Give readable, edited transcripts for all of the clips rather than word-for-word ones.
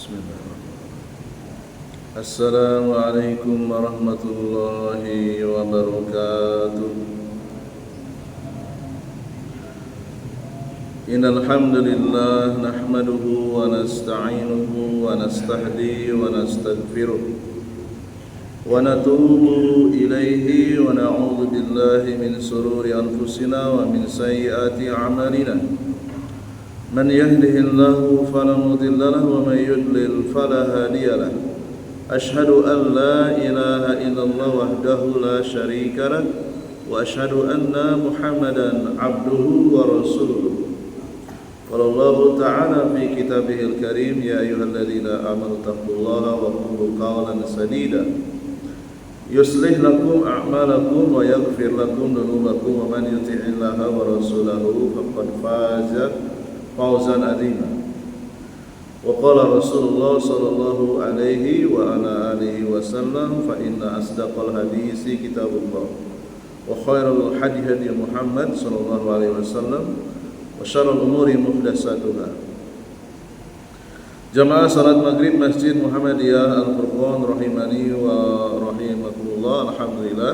Bismillahirrahmanirrahim. Assalamualaikum warahmatullahi wabarakatuh. Innal hamdalillah nahmaduhu wa nasta'inuhu wa nastahdihi wa nastaghfiruh wa natubu ilaihi wa na'udzu billahi min shururi anfusina wa min sayyiati a'malina. Man yahdihillahu fala mudilla lahu wa man yudlil fala hadiya lahu. Ashhadu an la ilaha illallah wahdahu la syarika lahu wa ashhadu anna Muhammadan abduhu wa rasuluh. Qala Allah ta'ala fi kitabihil karim ya ayyuhalladzina amanu taqullaha wa qulu qawlan sadida yuslih lakum a'malakum wa yaghfir lakum dhunubakum wa man yuti'illaha wa rasulahu faqad faza fawzan azima. Wa qala Rasulullah sallallahu alaihi wa ala alihi wasallam fa inna asdaqal hadisi kitabullah wa khairal hadi hadi Muhammad sallallahu alaihi wasallam wa syarrul umuri muhdatsatuha. Jamaah salat maghrib Masjid Muhammadiyah Al-Furqan rahimani wa rahimakumullah. Alhamdulillah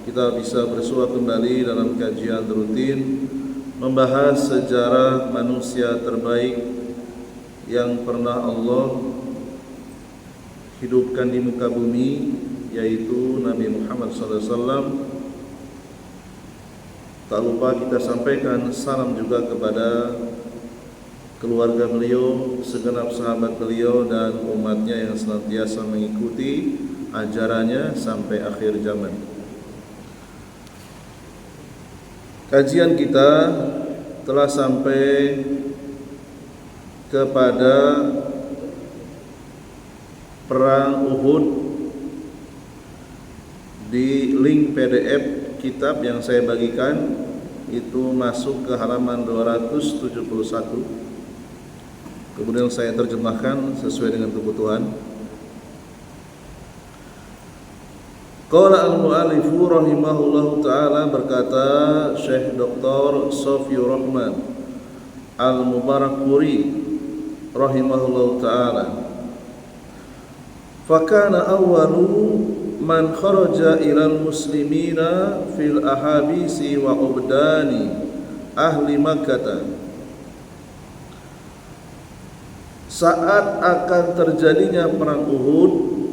kita bisa bersua kembali dalam kajian rutin membahas sejarah manusia terbaik yang pernah Allah hidupkan di muka bumi, yaitu Nabi Muhammad SAW. Tak lupa kita sampaikan salam juga kepada keluarga beliau, segenap sahabat beliau dan umatnya yang senantiasa mengikuti ajarannya sampai akhir zaman. Kajian kita telah sampai kepada perang Uhud. Di link PDF kitab yang saya bagikan itu masuk ke halaman 271. Kemudian saya terjemahkan sesuai dengan kebutuhan. Qala al-mu'allifu rahimahullahu ta'ala, berkata Syekh Dr. Sofiyur Rahman Al-Mubarakpuri rahimahullahu ta'ala, fakana awwalu man kharaja ilal muslimina fil ahabisi wa ubdani ahli Makkah. Saat akan terjadinya perang Uhud,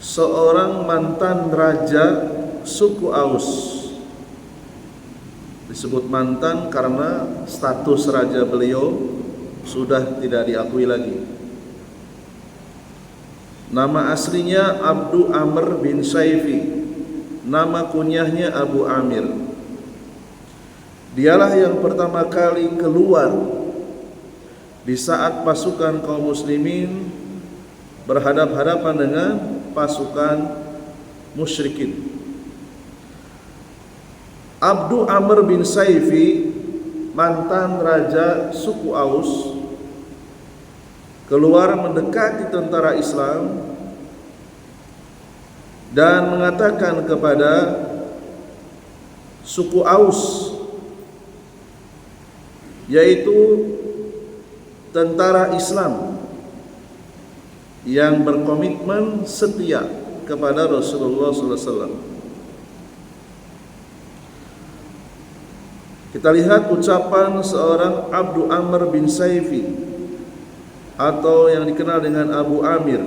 seorang mantan raja suku Aus, disebut mantan karena status raja beliau sudah tidak diakui lagi. Nama aslinya Abdu Amr bin Saifi, nama kunyahnya Abu Amir. Dialah yang pertama kali keluar di saat pasukan kaum muslimin berhadap-hadapan dengan pasukan musyrikin. Abdu Amr bin Saifi, mantan raja suku Aus, keluar mendekati tentara Islam dan mengatakan kepada suku Aus, yaitu tentara Islam yang berkomitmen setia kepada Rasulullah SAW. Kita lihat ucapan seorang Abdu Amr bin Saifi atau yang dikenal dengan Abu Amir.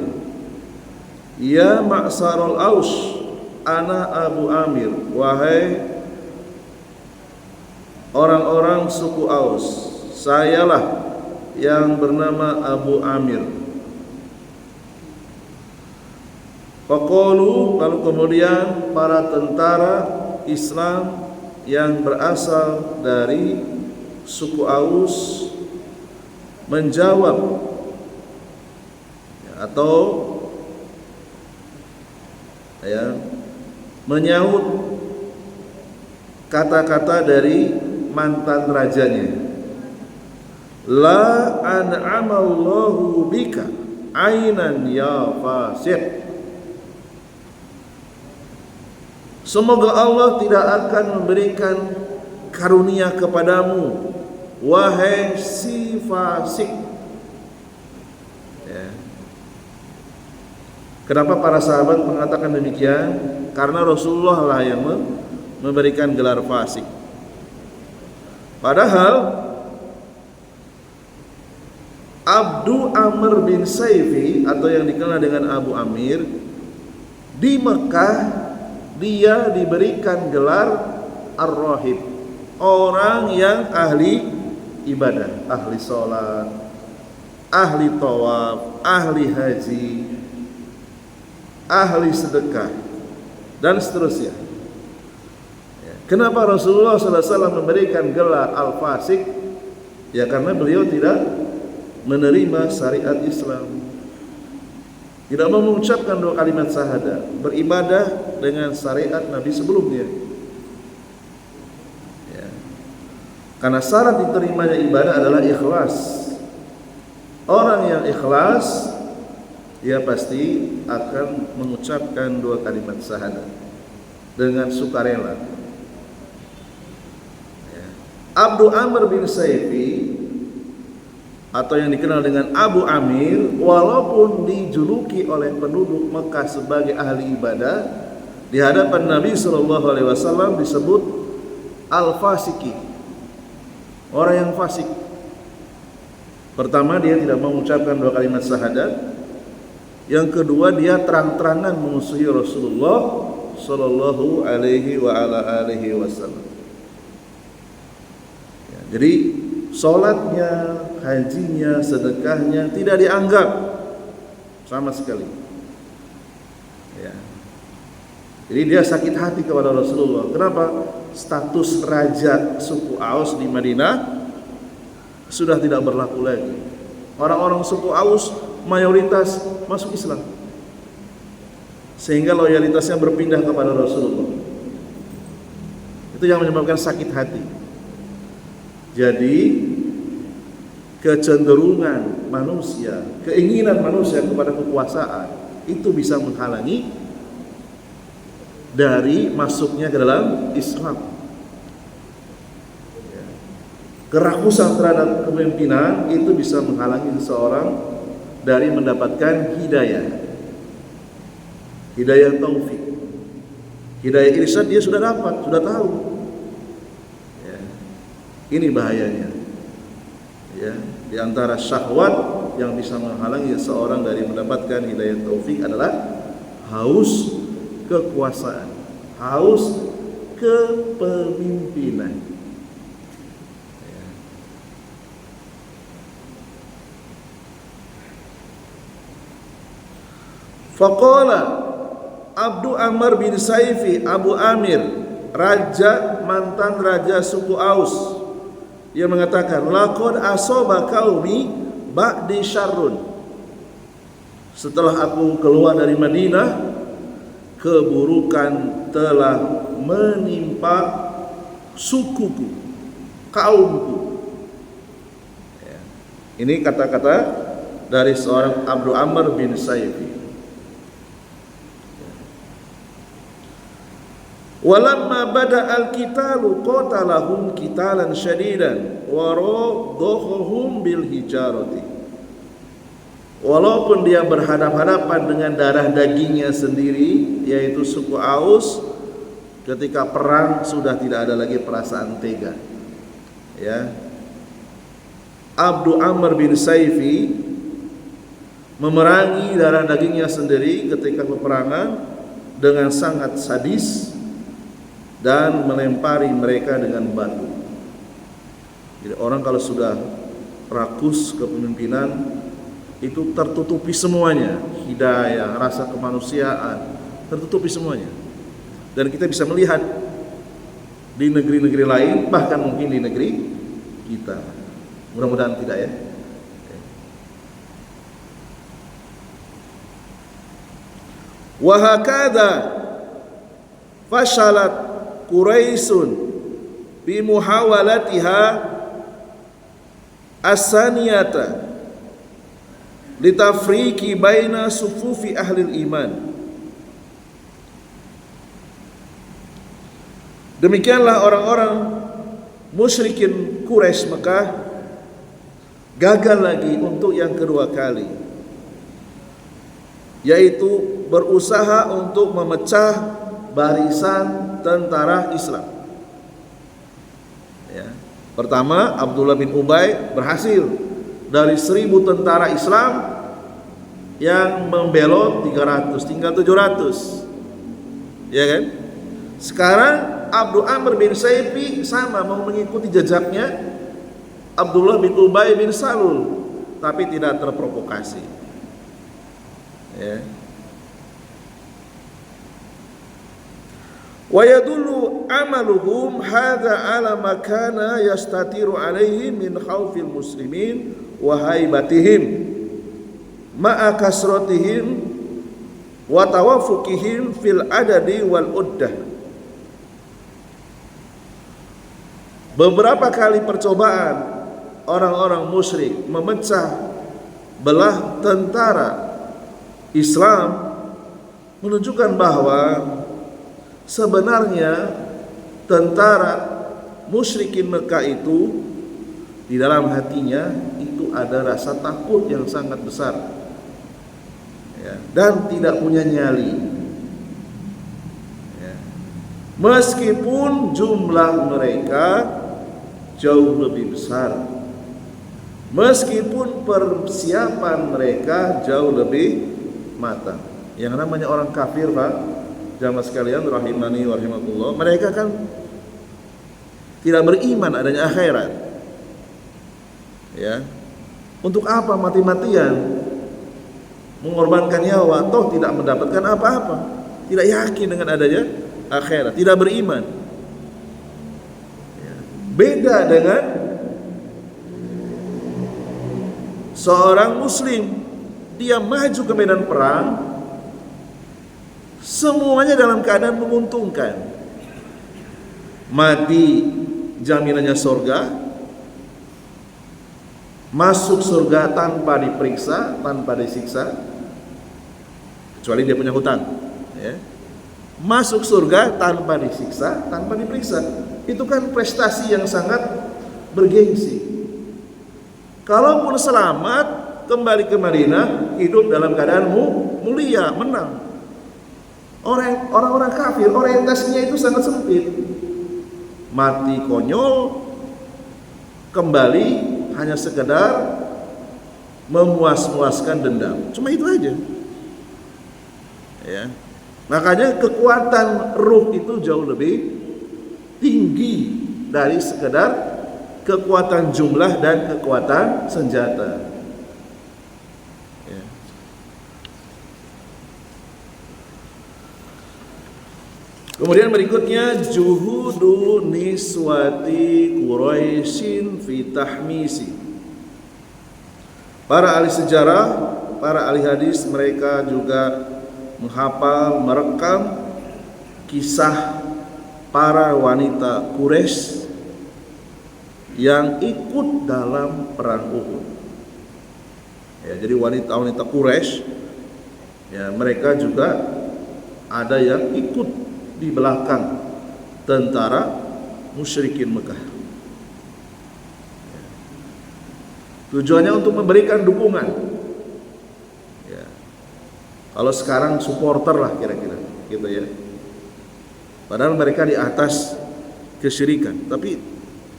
Ya ma'sarul Aus, ana Abu Amir. Wahai orang-orang suku Aus, sayalah yang bernama Abu Amir. Faqalu, lalu kemudian para tentara Islam yang berasal dari suku Aus menjawab atau menyaut kata-kata dari mantan rajanya. La an'amallahu bika ainan ya fasik. Semoga Allah tidak akan memberikan karunia kepadamu, wahai si fasik, Ya. Kenapa para sahabat mengatakan demikian? Karena Rasulullah lah yang memberikan gelar fasik. Padahal Abdu Amr bin Saifi atau yang dikenal dengan Abu Amir di Mekah dia diberikan gelar Ar-Rahib, orang yang ahli ibadah, ahli sholat, ahli tawaf, ahli haji, ahli sedekah, dan seterusnya. Kenapa Rasulullah SAW memberikan gelar Al-Fasik? Ya karena beliau tidak menerima syariat Islam, tidak mau mengucapkan dua kalimat syahadat, beribadah dengan syariat Nabi sebelumnya. Ya. Karena syarat diterimanya ibadah adalah ikhlas. Orang yang ikhlas, ia pasti akan mengucapkan dua kalimat syahadat dengan sukarela. Ya. Abdu Amr bin Saifi atau yang dikenal dengan Abu Amir, walaupun dijuluki oleh penduduk Mekah sebagai ahli ibadah, di hadapan Nabi SAW disebut Al-Fasiki, orang yang fasik. Pertama, dia tidak mengucapkan dua kalimat syahadat. Yang kedua, dia terang-terangan memusuhi Rasulullah Sallallahu Alaihi Wasallam. Ya, jadi sholatnya, hajinya, sedekahnya tidak dianggap sama sekali. Ya. Jadi dia sakit hati kepada Rasulullah. Kenapa? Status raja suku Aus di Madinah sudah tidak berlaku lagi. Orang-orang suku Aus mayoritas masuk Islam, sehingga loyalitasnya berpindah kepada Rasulullah. Itu yang menyebabkan sakit hati. Jadi kecenderungan manusia, keinginan manusia kepada kekuasaan itu bisa menghalangi dari masuknya ke dalam Islam. Kerakusan terhadap kepemimpinan itu bisa menghalangi seseorang dari mendapatkan hidayah taufik, hidayah irsyad dia sudah dapat, sudah tahu. Ya. Ini bahayanya. Ya, di antara syahwat yang bisa menghalangi seseorang dari mendapatkan hidayah taufik adalah haus kekuasaan, haus kepemimpinan. Ya. Faqala Abdu Amr bin Saifi Abu Amir, mantan raja suku Aus, ia mengatakan, laqad asaba qaumi ba'di syarrun. Setelah aku keluar dari Madinah, keburukan telah menimpa sukuku, kaumku. Ya. Ini kata-kata dari seorang Abdu Amr bin Saifi. Walamma bada al-qitalu qatalahum qitalan syadidan wa radhahum bil hijarati. Walaupun dia berhadapan-hadapan dengan darah dagingnya sendiri, yaitu suku Aus, ketika perang sudah tidak ada lagi perasaan tega. Ya. Abdu Amr bin Saifi memerangi darah dagingnya sendiri ketika peperangan dengan sangat sadis dan melempari mereka dengan batu. Jadi orang kalau sudah rakus kepemimpinan itu tertutupi semuanya, hidayah, rasa kemanusiaan, tertutupi semuanya. Dan kita bisa melihat di negeri-negeri lain, bahkan mungkin di negeri kita. Mudah-mudahan tidak ya. Wa hakadha fashalat Quraisyun bi muhawalatiha as-saniyata litafriqi baina sufufi ahli iman. Demikianlah orang-orang musyrikin Quraisy Mekah gagal lagi untuk yang kedua kali yaitu berusaha untuk memecah barisan tentara Islam. Ya. Pertama, Abdullah bin Ubay berhasil dari 1000 tentara Islam yang membelot 300, tinggal 700. Ya kan? Sekarang Abdul Amr bin Saifi sama mau mengikuti jejaknya Abdullah bin Ubay bin Salul, tapi tidak terprovokasi. Ya. Wa yadullu amaluhum hadza ala ma kana yastatiru alaihi min khaufil muslimin wa haibatihim ma'a kasratihim wa tawafuqihim fil adadi wal uddah. Beberapa kali percobaan orang-orang musyrik memecah belah tentara Islam menunjukkan bahwa sebenarnya tentara musyrikin Mekah itu di dalam hatinya itu ada rasa takut yang sangat besar, ya, dan tidak punya nyali, ya. Meskipun jumlah mereka jauh lebih besar, meskipun persiapan mereka jauh lebih matang. Yang namanya orang kafir, Pak, jamaah sekalian rahimani wa rahimakumullah, mereka kan tidak beriman adanya akhirat. Ya. Untuk apa mati-matian mengorbankan nyawa toh tidak mendapatkan apa-apa? Tidak yakin dengan adanya akhirat, tidak beriman. Ya. Beda dengan seorang muslim, dia maju ke medan perang, semuanya dalam keadaan menguntungkan. Mati jaminannya surga, masuk surga tanpa diperiksa, tanpa disiksa, kecuali dia punya hutang, ya. Masuk surga tanpa disiksa, tanpa diperiksa, itu kan prestasi yang sangat bergengsi. Kalaupun selamat kembali ke Madinah, hidup dalam keadaan mulia, menang. Orang-orang kafir orientasinya itu sangat sempit. Mati konyol, kembali hanya sekedar memuas-muaskan dendam. Cuma itu aja. Ya. Makanya kekuatan ruh itu jauh lebih tinggi dari sekedar kekuatan jumlah dan kekuatan senjata. Ya. Kemudian berikutnya juhudu niswati Quraisyin fi tahmisi. Para ahli sejarah, para ahli hadis, mereka juga menghafal, merekam kisah para wanita Quraisy yang ikut dalam perang Uhud. Ya, jadi wanita-wanita Quraisy, ya, mereka juga ada yang ikut di belakang tentara musyrikin Mekah. Ya. Tujuannya untuk memberikan dukungan. Ya. Kalau sekarang supporter lah kira-kira, gitu ya. Padahal mereka di atas kesyirikan, tapi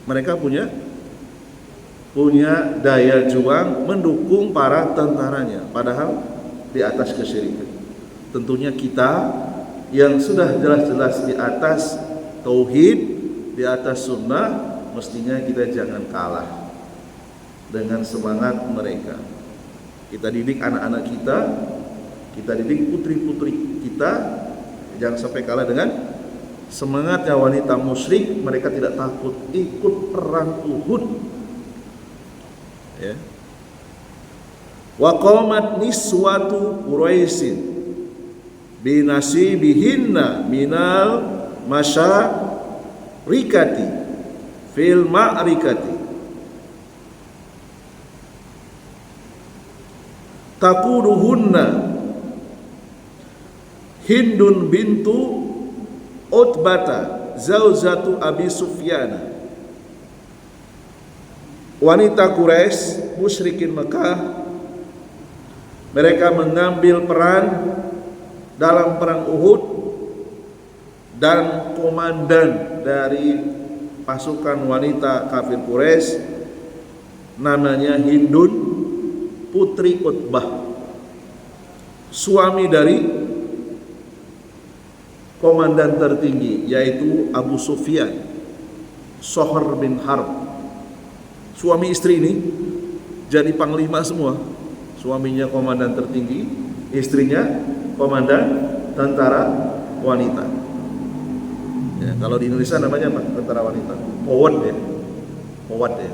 mereka punya daya juang mendukung para tentaranya, padahal di atas kesyirikan. Tentunya kita yang sudah jelas-jelas di atas tauhid, di atas sunnah, mestinya kita jangan kalah dengan semangat mereka. Kita didik anak-anak kita didik putri-putri kita, jangan sampai kalah dengan semangatnya wanita musyrik. Mereka tidak takut ikut perang Uhud. Ya. Wa qamat niswatu Quraisyin binasibihinna minal masyarikati fil ma'rikati taquduhunna Hindun bintu Utbata zauzatu Abi Sufyan. Wanita Quraisy musyrikin Mekah Mereka mengambil peran dalam perang Uhud, dan komandan dari pasukan wanita kafir Quraisy namanya Hindun putri Utbah, suami dari komandan tertinggi yaitu Abu Sufyan, Sohr bin Harb. Suami istri ini jadi panglima semua. Suaminya komandan tertinggi, istrinya komandan tentara wanita. Ya, kalau di Indonesia namanya apa? Tentara wanita. Powad ya. Powad ya.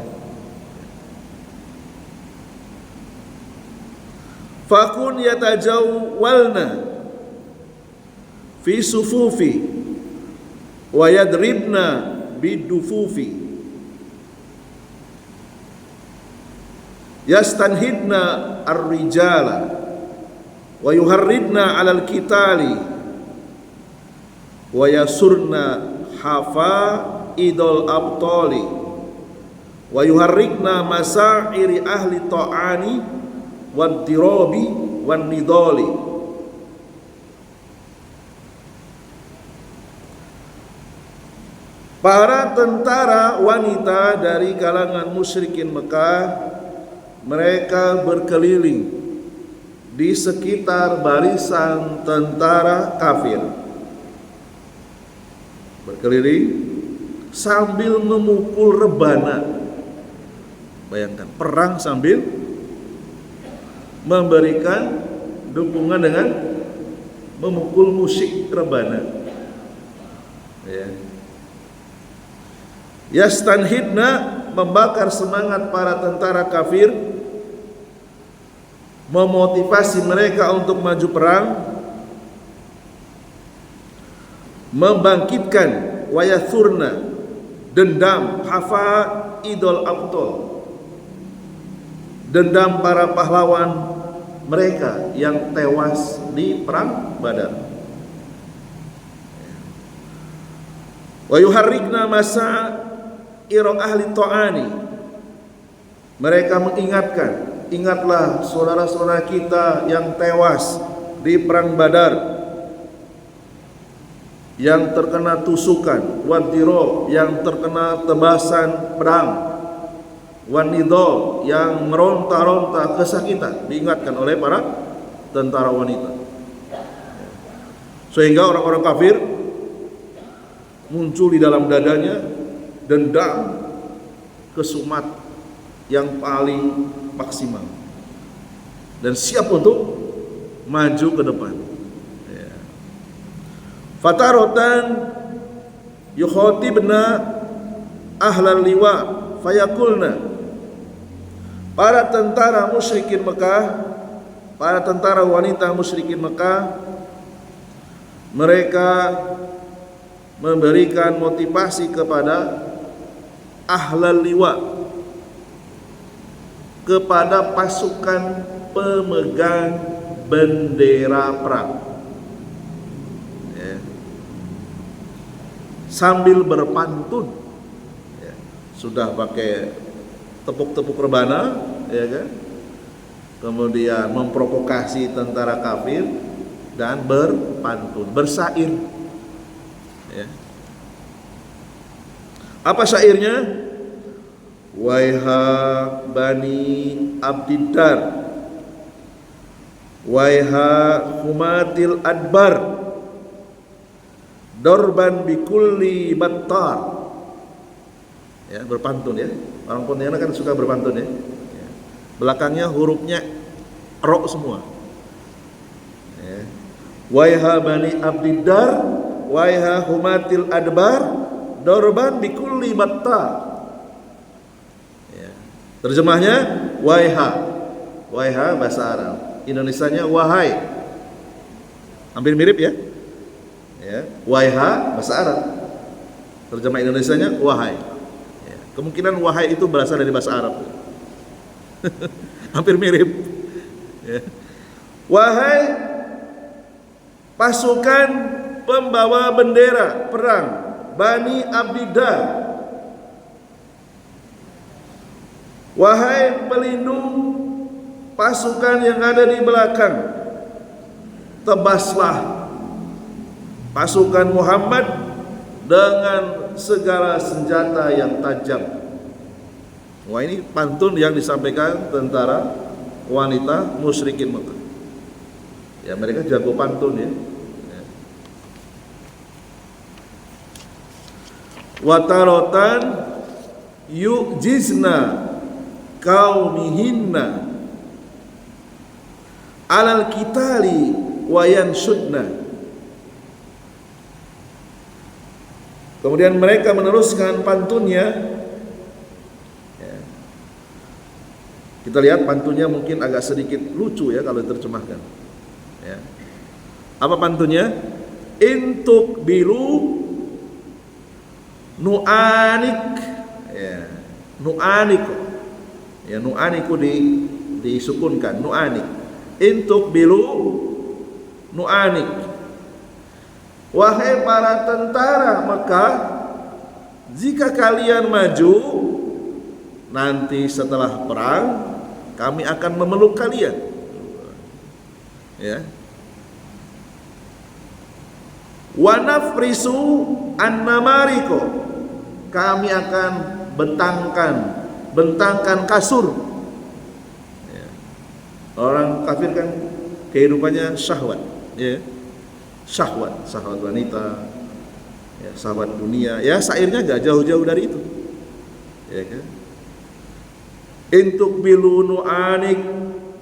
Fakun yatajawwalna fi sufufi wa yadribna bidufufi yastanhidna ar-rijala wa yuharridna 'alal qitali wa yasurna hafa idol abtali wa yuharrikna masairi ahli ta'ani wad dirabi wan nidali. Para tentara wanita dari kalangan musyrikin Mekah, mereka berkeliling di sekitar barisan tentara kafir, berkeliling sambil memukul rebana. Bayangkan, perang sambil memberikan dukungan dengan memukul musik rebana. Ya. Yastanhidna, membakar semangat para tentara kafir, memotivasi mereka untuk maju perang, membangkitkan wayathurna, dendam hafa idol abtol, dendam para pahlawan mereka yang tewas di perang Badar. Wa yuharrikna masa'ira ahli ta'ani, mereka mengingatkan, ingatlah saudara-saudara kita yang tewas di perang Badar, yang terkena tusukan, wadiro, yang terkena tebasan pedang, wanidol, yang meronta-ronta kesakitan, diingatkan oleh para tentara wanita. Sehingga orang-orang kafir muncul di dalam dadanya dendam kesumat yang paling maksimal dan siap untuk maju ke depan. Ya. Fatarotan yukhotibna ahlal liwa fayakulna, para tentara musyrikin Mekah, para tentara wanita musyrikin Mekah, mereka memberikan motivasi kepada ahlal liwa, kepada pasukan pemegang bendera perang, ya. Sambil berpantun, ya. Sudah pakai tepuk-tepuk rebana, ya kan? Kemudian memprovokasi tentara kafir dan berpantun, bersair, ya. Apa syairnya? Waiha bani abdiddar, waiha humatil adbar, dorban bikulli battar. Ya, berpantun ya. Orang Pontianak kan suka berpantun ya. Belakangnya hurufnya ro semua. Ya. Waiha bani abdiddar, waiha humatil adbar, dorban bikulli battar. Terjemahnya waiha. Waiha bahasa Arab, Indonesianya wahai. Hampir mirip ya. Ya, waiha bahasa Arab. Terjemah Indonesianya wahai. Ya, kemungkinan wahai itu berasal dari bahasa Arab. Hampir mirip. Ya. Wahai pasukan pembawa bendera perang Bani Abdiddar, wahai pelindung pasukan yang ada di belakang, tebaslah pasukan Muhammad dengan segala senjata yang tajam. Wah, ini pantun yang disampaikan tentara wanita musyrikin Mekah. Ya, mereka jago pantun ya. Watarotan yu'jizna qaumihinna alal kitali wayan syudna. Kemudian mereka meneruskan pantunnya. Kita lihat pantunnya mungkin agak sedikit lucu ya kalau diterjemahkan. Ya. Apa pantunnya? Intuk bilu nu'anik. Ya. Nu'anik. Ya, nu'aniku disukunkan, nu'anik. Intuk bilu nu'anik. Wahai para tentara Mekah, jika kalian maju nanti setelah perang, kami akan memeluk kalian. Ya. Wa nafrisu an-namariko, kami akan bentangkan kasur. Ya. Orang kafir kan kehidupannya syahwat, ya. Syahwat wanita, ya, syahwat dunia. Ya, syairnya gak jauh-jauh dari itu. Ya kan? Intuk bilu nu'anik,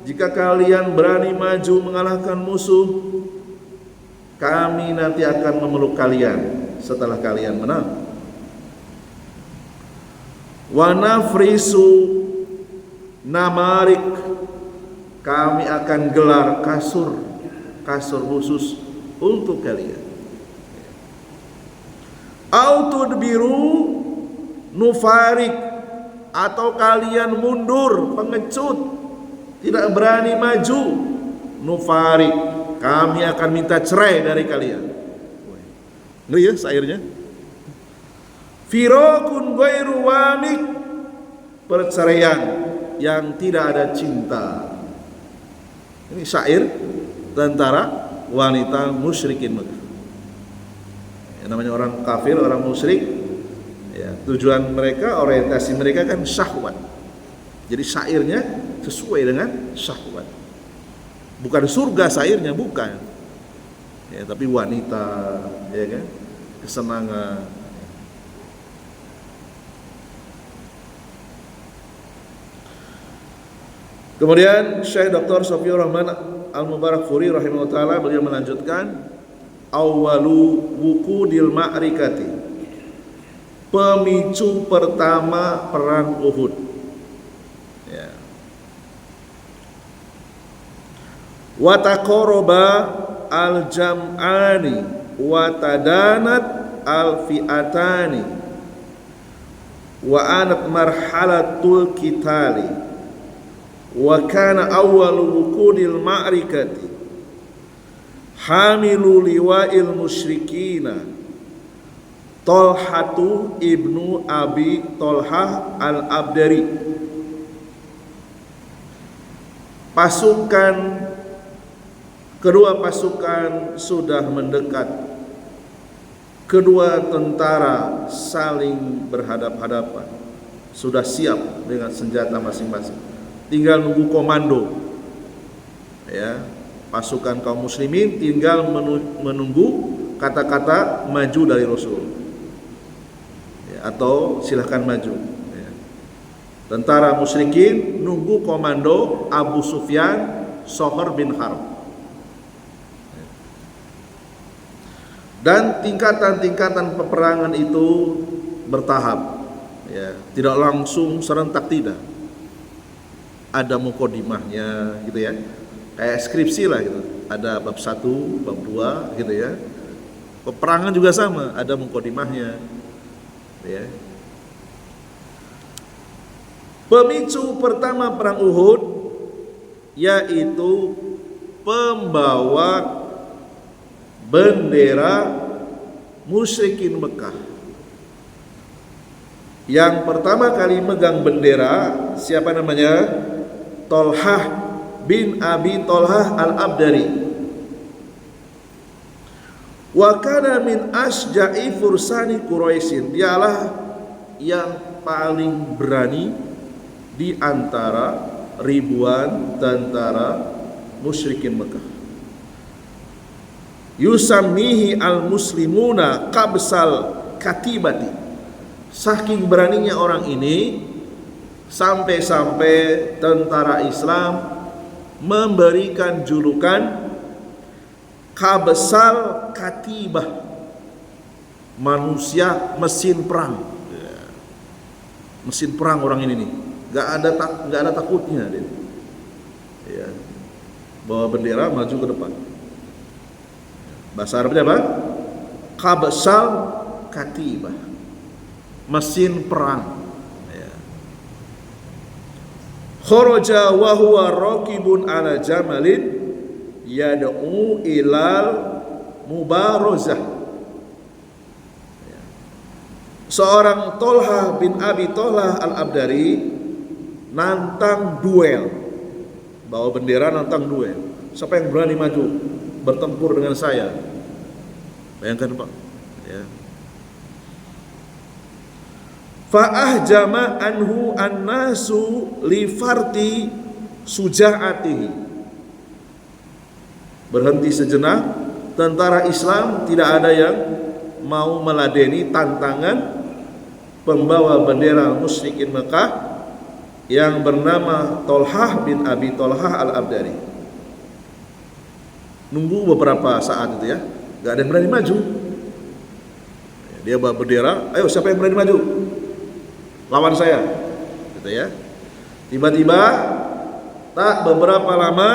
jika kalian berani maju mengalahkan musuh, kami nanti akan memeluk kalian setelah kalian menang. Wa nafrisu namarik, kami akan gelar kasur khusus untuk kalian. Autudbiru nufarik, atau kalian mundur, pengecut, tidak berani maju, nufarik, kami akan minta cerai dari kalian. Ngeri ya syairnya. Firaqun ghairu wamik, perceraian yang tidak ada cinta. Ini syair tentara wanita musyrikin Mekah. Ya, namanya orang kafir, orang musyrik, ya, tujuan mereka, orientasi mereka kan syahwat. Jadi syairnya sesuai dengan syahwat. Bukan surga syairnya, bukan. Ya, tapi wanita, ya kan? Kesenangan. Kemudian Syekh Dr. Sofiur Rahman Al-Mubarakfuri rahimahullah ta'ala, beliau melanjutkan, awwalu wuqudil ma'rikati, pemicu pertama perang Uhud. Ya. Wa taqaraba al-jam'ani wa tadanat al-fi'atani wa anat marhalatul qitali wa kana awwalu wuqudil ma'rikati hamilu liwa'il musyrikina Tolhatu ibnu Abi Tolhah al-Abdari. Kedua pasukan sudah mendekat. Kedua tentara saling berhadap-hadapan, sudah siap dengan senjata masing-masing. Tinggal nunggu komando. Ya, pasukan kaum muslimin tinggal menunggu kata-kata maju dari Rasul. Ya, atau silahkan maju. Ya. Tentara musyrikin nunggu komando Abu Sufyan Sohr bin Harb. Dan tingkatan-tingkatan peperangan itu bertahap, ya, tidak langsung serentak, tidak. Ada mukodimahnya gitu ya, kayak skripsi lah gitu. Ada bab 1, bab 2 gitu ya. Peperangan juga sama, ada mukodimahnya. Ya. Pemicu pertama perang Uhud yaitu pembawa bendera musyrikin Mekah. Yang pertama kali megang bendera siapa namanya? Tolhah bin Abi Thalhah al-Abdari. Wa kana min asja'i fursani Quraisyin. Dialah yang paling berani di antara ribuan tentara musyrikin Mekah. Yusammihi al-muslimuna qabsal katibati. Saking beraninya orang ini, sampai-sampai tentara Islam memberikan julukan kabsal katibah, manusia mesin perang. Mesin perang orang ini nih, nggak ada takutnya dia. Ya. Bawa bendera maju ke depan. Bahasa Arabnya apa? Kabsal katibah, mesin perang. Kharaja wa huwa raqibun ala jamalin yad'u ilal mubarazah. Seorang Thalhah bin Abi Thalhah al-Abdari nantang duel, bawa bendera nantang duel. Siapa yang berani maju bertempur dengan saya? Bayangkan Pak, ya. Fa'ahjama anhu an-nasu li farti suja'atihi. Berhenti sejenak, tentara Islam tidak ada yang mau meladeni tantangan pembawa bendera musyrikin Mekah yang bernama Thalhah bin Abi Thalhah al-Abdari. Nunggu beberapa saat itu ya, gak ada yang berani maju. Dia bawa bendera, ayo siapa yang berani maju? Lawan saya, gitu ya. Tiba-tiba tak beberapa lama,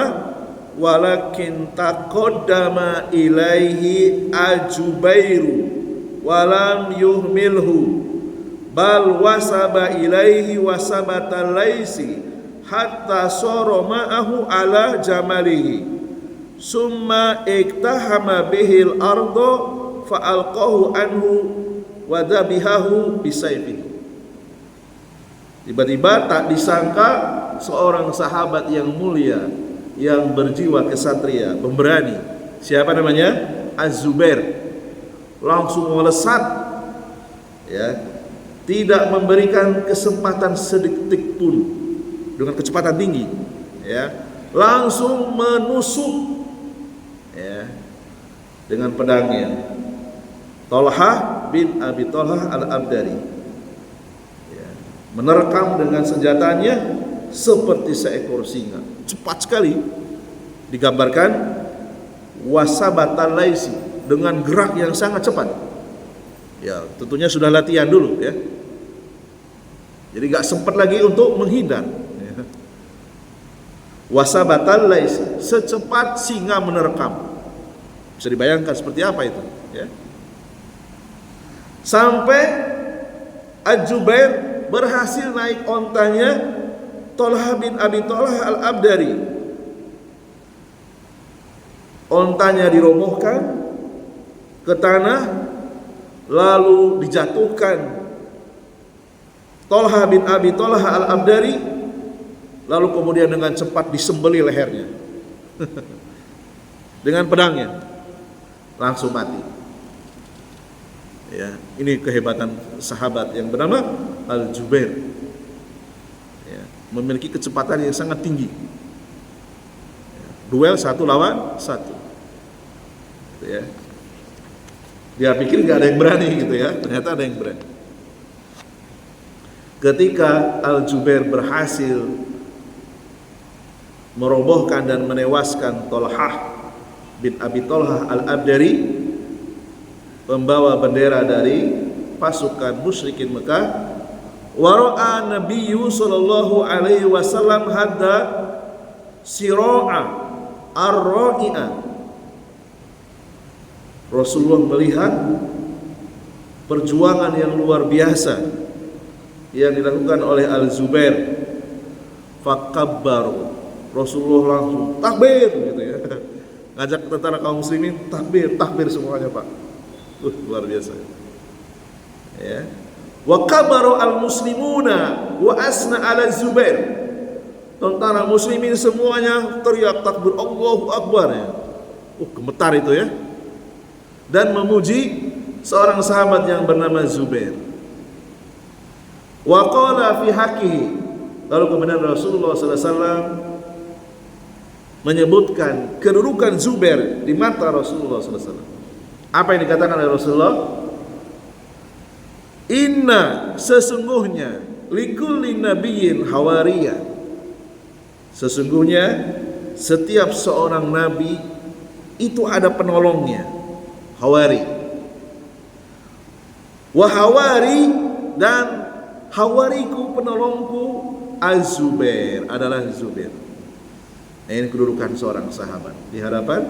walakin taqaddama ilaihi al-Jubairu walam yuhmilhu bal wasaba ilaihi wasabata laisi hatta sara ma'ahu ala jamalihi summa iktahama bihil ardo fa'alqahu anhu wadabihahu bisayfihi. Tiba-tiba tak disangka seorang sahabat yang mulia, yang berjiwa kesatria, pemberani, siapa namanya? Az-Zubair, langsung melesat, ya, tidak memberikan kesempatan sedetik pun, dengan kecepatan tinggi, ya, langsung menusuk, ya, dengan pedangnya Thalhah bin Abi Thalhah al-Abdari. Menerkam dengan senjatanya seperti seekor singa. Cepat sekali digambarkan, wasabatan laisi, dengan gerak yang sangat cepat. Ya, tentunya sudah latihan dulu ya. Jadi gak sempat lagi untuk menghindar ya. Wasabatan laisi, secepat singa menerkam. Bisa dibayangkan seperti apa itu ya. Sampai Az-Zubair berhasil naik ontanya Thalhah bin Abi Thalhah al-Abdari. Ontanya dirobohkan ke tanah, lalu dijatuhkan Thalhah bin Abi Thalhah al-Abdari, lalu kemudian dengan cepat disembeli lehernya dengan pedangnya, langsung mati. Ya, ini kehebatan sahabat yang bernama Al-Jubair. Ya, memiliki kecepatan yang sangat tinggi. Ya, duel 1 lawan 1. Gitu ya. Dia pikir nggak ada yang berani gitu ya, ternyata ada yang berani. Ketika Al-Jubair berhasil merobohkan dan menewaskan Thalhah bin Abi Thalhah al-Abdari, pembawa bendera dari pasukan musyrikin Mekah, wara'a Nabiyyu sallallahu alaihi wasallam hadda sira'a ar-ra'i'a. Rasulullah melihat perjuangan yang luar biasa yang dilakukan oleh Al-Zubair. Fakabbaru, Rasulullah langsung takbir gitu ya. Ngajak tentara kaum muslimin takbir, takbir semuanya Pak. Luar biasa. Ya. Wa kabaru al-muslimuna wa asna ala Zubair. tentara muslimin semuanya teriak takbir Allahu Akbar ya. Gemetar itu ya. Dan memuji seorang sahabat yang bernama Zubair. Wa qala fi haqqihi. Lalu kemudian Rasulullah sallallahu alaihi wasallam menyebutkan kedudukan Zubair di mata Rasulullah sallallahu alaihi wasallam. Apa yang dikatakan oleh Rasulullah? Inna, sesungguhnya, likulli nabiyyin hawariyah. Sesungguhnya setiap seorang nabi itu ada penolongnya, hawari. Wa hawari, dan hawariku, penolongku, Az-Zubair, adalah Zubair. Ini kedudukan seorang sahabat di hadapan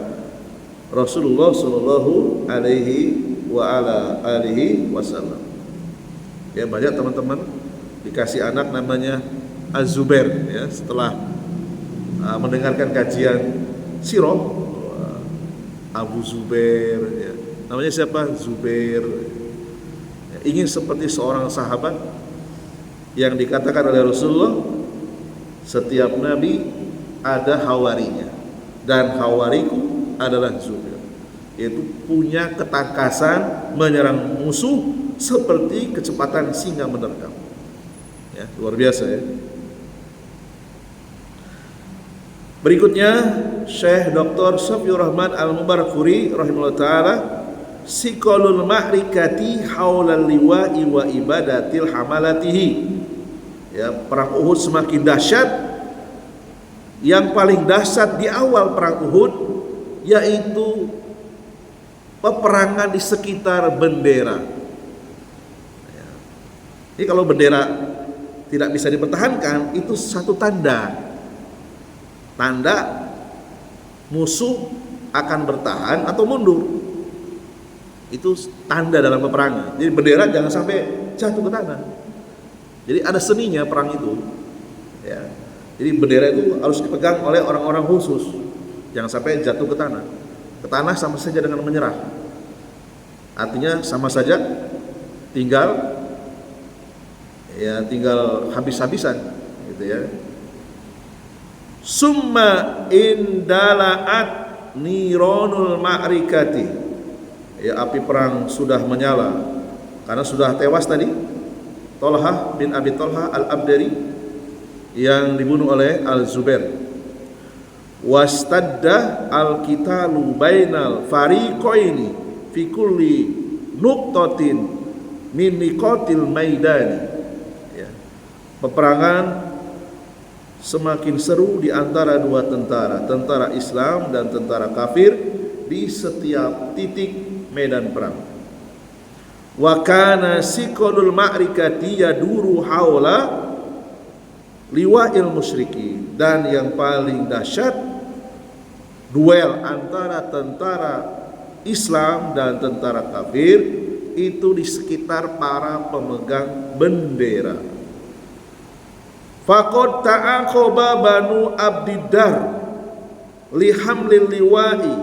Rasulullah sallallahu alaihi wa ala alihi wasallam. Ya, banyak teman-teman dikasih anak namanya Az-Zubair ya, setelah mendengarkan kajian sirah Abu Zubair ya. Namanya siapa? Zubair. Ya, ingin seperti seorang sahabat yang dikatakan oleh Rasulullah, setiap nabi ada hawarinya, dan hawariku adalah Zubair, yaitu punya ketangkasan menyerang musuh seperti kecepatan singa menerkam. Ya, luar biasa ya. Berikutnya Syekh Dr. Safiur Rahman Al-Mubarakfuri rahimahullah taala, siqalul ma'rikati haulal liwa'i wa ibadatil hamalatihi. Ya, perang Uhud semakin dahsyat. Yang paling dahsyat di awal perang Uhud yaitu peperangan di sekitar bendera. Jadi kalau bendera tidak bisa dipertahankan, itu satu tanda musuh akan bertahan atau mundur. Itu tanda dalam peperangan. Jadi bendera jangan sampai jatuh ke tanah. Jadi ada seninya perang itu ya. Jadi bendera itu harus dipegang oleh orang-orang khusus, jangan sampai jatuh ke tanah. Ke tanah sama saja dengan menyerah. Artinya sama saja tinggal habis-habisan gitu ya. Summa indalaat nironul ma'rikati. Ya, api perang sudah menyala karena sudah tewas tadi Tolhah bin Abi Tolhah Al-Abdari yang dibunuh oleh Al-Zubair. Wastadda al-qitalu bainal fariqaini fi kulli nuqtatin min niqatil maidani. Peperangan semakin seru di antara dua tentara Islam dan tentara kafir di setiap titik medan perang. Wa kana siqalul ma'rikati yaduru haula liwa'il musyriki, dan yang paling dahsyat duel antara tentara Islam dan tentara kafir itu di sekitar para pemegang bendera. Faqad ta'aqaba banu Abdiddar lihamlil liwa'i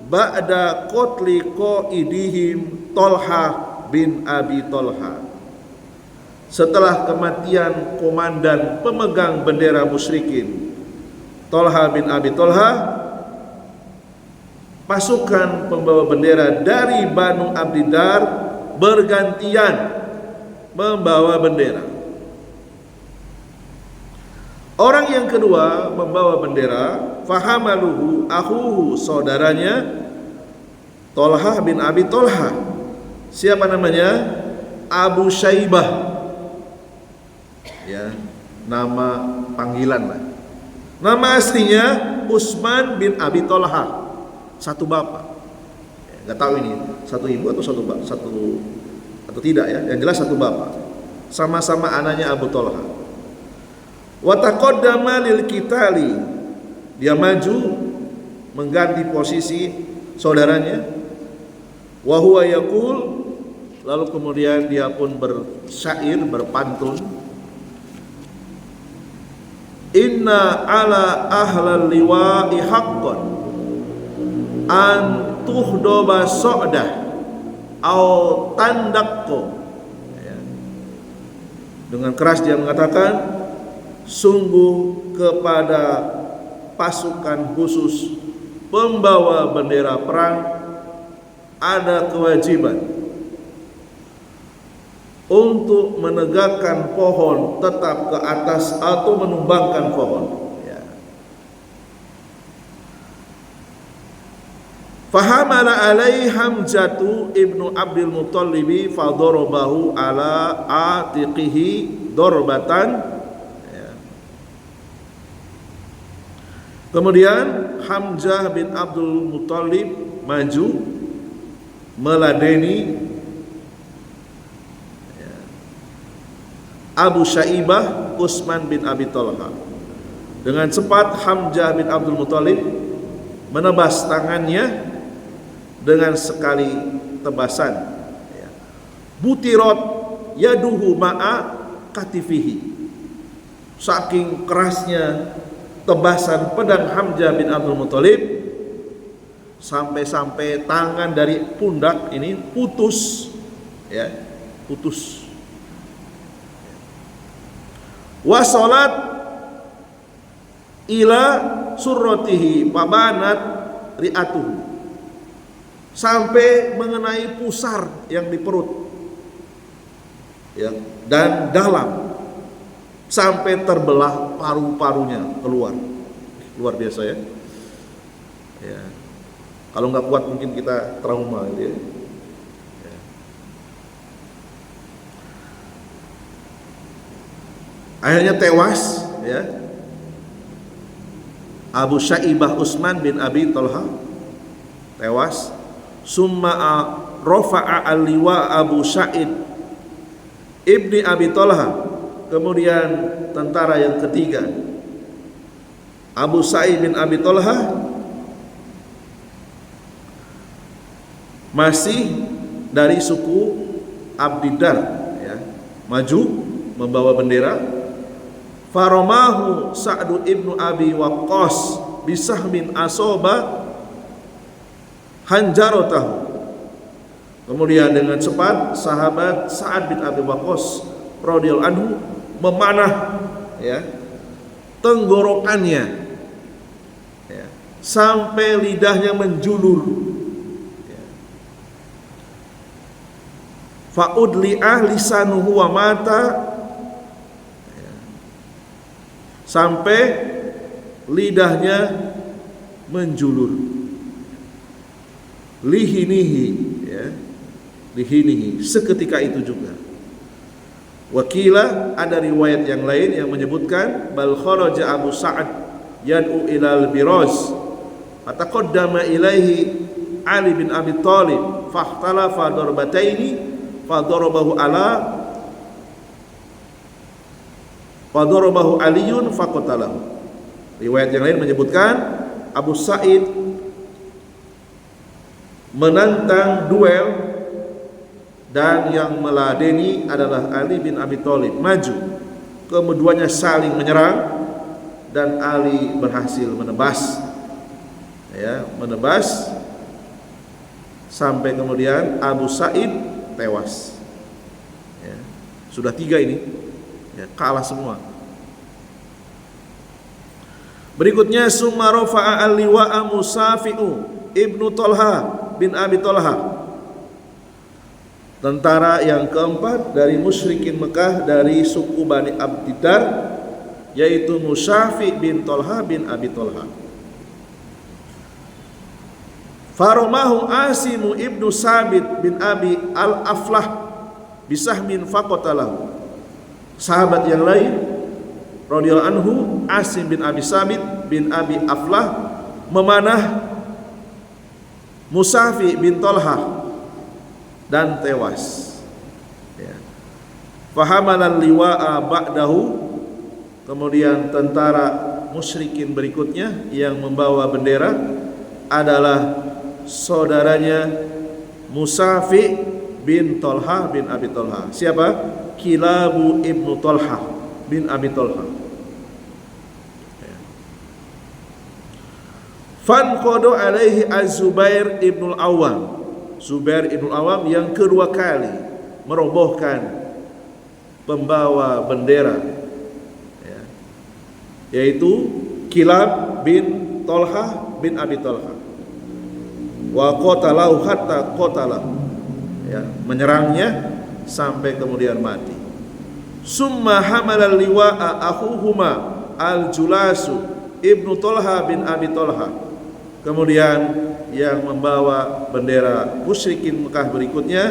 ba'da qatli qaidihim Tolhah bin Abi Tolhah. Setelah kematian komandan pemegang bendera musyrikin Tolhah bin Abi Tolhah, pasukan pembawa bendera dari Banu Abdiddar bergantian membawa bendera. Orang yang kedua membawa bendera, fahamaluhu akhuhu, saudaranya Tolhah bin Abi Tolhah. Siapa namanya? Abu Syaibah. Ya, nama panggilan lah. Nama aslinya Utsman bin Abi Tolhah. Satu bapak. Enggak tahu ini satu ibu atau satu atau tidak ya. Yang jelas satu bapak. Sama-sama anaknya Abu Tolhah. Wa taqaddama lil qitali, dia maju mengganti posisi saudaranya. Wa huwa yaqul, lalu kemudian dia pun bersyair, berpantun. Inna ala ahlal liwa'i haqqan an tuhdoba so'dah au tandakko. Dengan keras dia mengatakan, sungguh kepada pasukan khusus pembawa bendera perang ada kewajiban untuk menegakkan pohon tetap ke atas atau menumbangkan pohon. Fahamala alaihi Hamzatu ibnu Abdul Muttalibi fadarabahu ala atiqihi darbatan. Kemudian Hamzah bin Abdul Muttalib maju meladeni Abu Syaibah Utsman bin Abi Talha. Dengan cepat Hamzah bin Abdul Muttalib menebas tangannya dengan sekali tebasan. Butirot yaduhu ma'a katifihi. Saking kerasnya tebasan pedang Hamzah bin Abdul Muttalib sampai-sampai tangan dari pundak ini putus, putus. Wasolat ila surratihi pabanat ri'atuhu, sampai mengenai pusar yang di perut dan dalam, sampai terbelah paru-parunya keluar. Luar biasa ya. Kalau nggak kuat mungkin kita trauma gitu ya. Akhirnya tewas Abu Syaibah Utsman bin Abi Talha tewas. Summa rafa'a al-liwa Abu Sa'id ibni Abi Talha. Kemudian tentara yang ketiga Abu Sa'id bin Abi Talha masih dari suku Abdiddar, maju membawa bendera. Faromahu Sa'du ibnu Abi Waqqas bisahmin asoba hanjarotahu. Kemudian dengan cepat sahabat Sa'ad bin Abi Waqqas radhiyallahu anhu memanah tenggorokannya sampai lidahnya menjulur. Fa'udli'ah lisanuhu wa mata, sampai lidahnya menjulur. Lihinihi, lihinihi, seketika itu juga. Wakilah, ada riwayat yang lain yang menyebutkan bal kharaja Abu Sa'ad yad'u ilal biraz fataqaddama ilaihi Ali bin Abi Thalib fahtalafa darbataini fadarabahu Aliyun faqatalahu. Riwayat yang lain menyebutkan Abu Sa'id menantang duel dan yang meladeni adalah Ali bin Abi Thalib maju. Keduanya saling menyerang dan Ali berhasil menebas sampai kemudian Abu Sa'id tewas. Sudah 3 ini kalah semua. Berikutnya summa rafa'a al-liwa'a Musafi'u ibnu Talha bin Abi Talha. Tentara yang keempat dari musyrikin Mekah dari suku Bani Abdiddar, yaitu Musafi bin Talha bin Abi Talha. Faromahu Asimu ibnu Sabit bin Abi al-Aflah bisahmin faqatalahu. Sahabat yang lain radhiyallahu anhu, Asim bin Abi Sabit bin Abi Aflah memanah Musafi bin Talha dan tewas. Fahamalal liwa'a ba'dahu. Kemudian tentara musyrikin berikutnya yang membawa bendera adalah saudaranya Musafi bin Talha bin Abi Talha. Siapa? Kilabu ibnu Talha bin Abi Talha. Fanqadu alaihi Az-Zubair ibnul Awam. Zubair ibnul Awam yang kedua kali merobohkan pembawa bendera yaitu Kilab bin Tolhah bin Abi Tolhah. Wa qatalahu hatta qatalahu, ya, menyerangnya sampai kemudian mati. Summa hamalal liwa'a akhuhuma al-Julasu ibnu Tolhah bin Abi Tolhah. Kemudian yang membawa bendera musyrikin Mekah berikutnya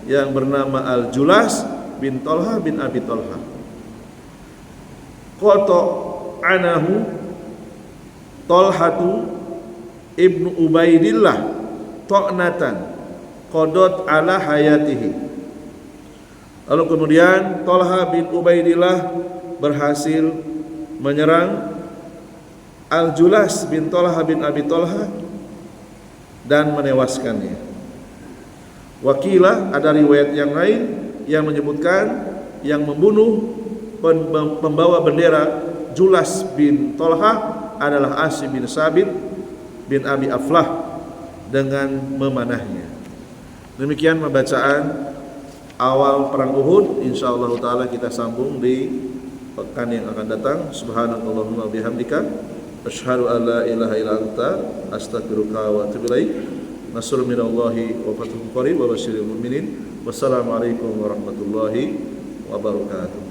yang bernama Al-Julas bin Tolhah bin Abi Tolhah. Qata anahu Tolhatu ibnu Ubaidillah ta'natan qadot ala hayatihi. Lalu kemudian Tolhah bin Ubaidillah berhasil menyerang Al-Julas bin Tolhah bin Abi Tolhah dan menewaskannya. Wakilah, ada riwayat yang lain yang menyebutkan yang membunuh pembawa bendera Julas bin Tolhah adalah Asim bin Sabit bin Abi Aflah dengan memanahnya. Demikian pembacaan awal perang Uhud. Insyaallah taala kita sambung di pekan yang akan datang. Subhanallahumma bihamdika asyhadu an la ilaha illa anta astaghfiruka wa atubu ilaik. Nasrun minallahi wa fathun qarib wa basyiril mu'minin. Wassalamualaikum warahmatullahi wabarakatuh.